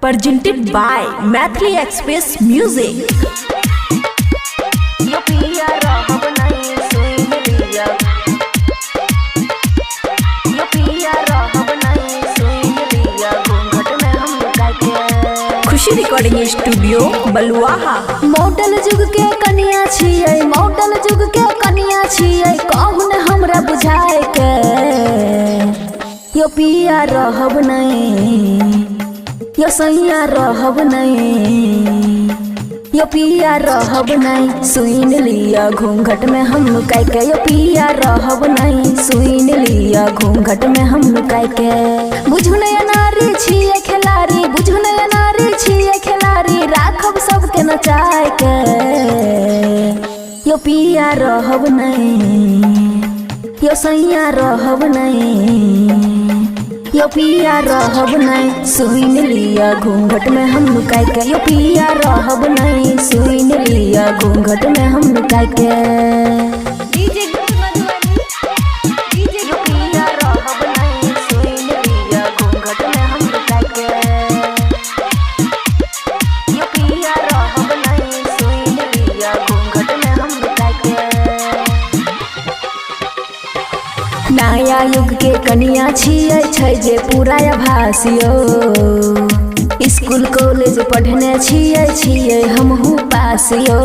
presented by Mathli Express Music. Khushi recording studio Baluaha. Model जुग के कनिया छियै, मॉडल जुग के कनिया छियै, कहू ने हमरा बुझाए के यो पिया रहब नहीं, यो सैया रहब नहीं, यो पिया रहब नहीं, सुइन लिया घूंघट में हम लुकाई के, यो पिया रहब नहीं, सुइन लिया घूंघट में हम लुकाई के। बुझू ने नारी छियै खिलाड़ी, बुझू ने नारी छियै खिलाड़ी, राखब सबके नचाए के यो पिया रहब नहीं, यो सैया रहब नहीं, यो पिया रहब नहीं, सुइन लिया घूंघट में हम लुकाई के, यो पिया रहब नहीं, सुइन लिया घूंघट में हम लुकाई के। नया युग के कनिया छियै छै जे पूरा आभासियो, स्कूल कॉलेज पढ़ने छियै हमहू पासियो।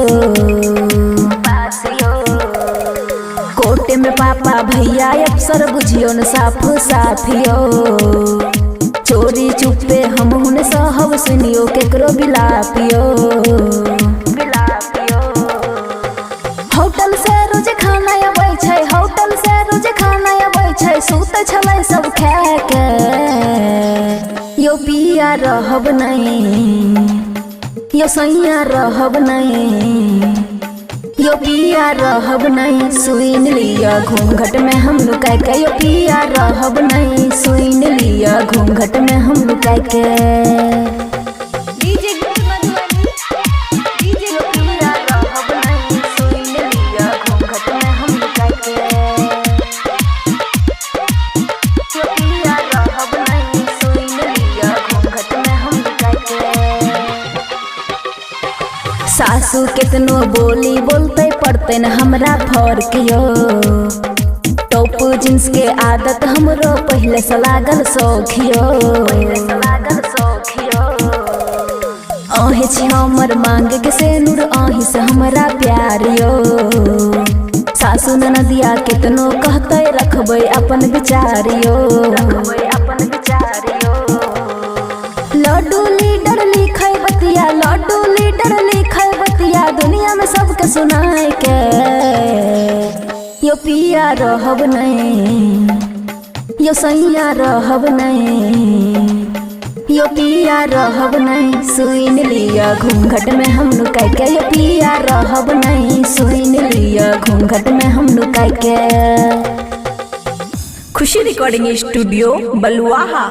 कोर्ट में पापा भैया अफसर बुझियो न साफ साथियो, चोरी चुपे हमहू ने सहब सुनियो केकरो बिलापियो। होटल से रोज खाना अबै छै, होटल से रोज खाना अबै छै, सुतै छलै सब खा के यो पिया रहब नहीं, यो सैया रहब नहीं, यो पिया रहब नहीं, सुइन लिया घूंघट में हम लुकाई के, यो पिया रहब नहीं, सुइन लिया घूंघट में हम लुकाई के। सासू कितनो बोली बोलते पड़ते न हमरा फर्क यो, टॉप जींस के आदत हमरो पहले से लागल सौखियो। अहे छी हमर मांग के सेनुर, अही से हमरा प्यारियो, सासू नदिया कितनो कहते रखबै अपन विचारियो। लड्डू लीडर लिखे बतिया, लड्डू लीडर लिखे बतिया, दुनिया में सबके सुनाए के यो पिया रहब नहीं, यो सैया रहब नहीं, यो पिया रहब नहीं, सुइन लिया घूंघट में हम लुकाई के, यो पिया रहब नहीं, सुइन लिया घूंघट में हम लुकाई के। खुशी रिकॉर्डिंग स्टूडियो बलुआहा।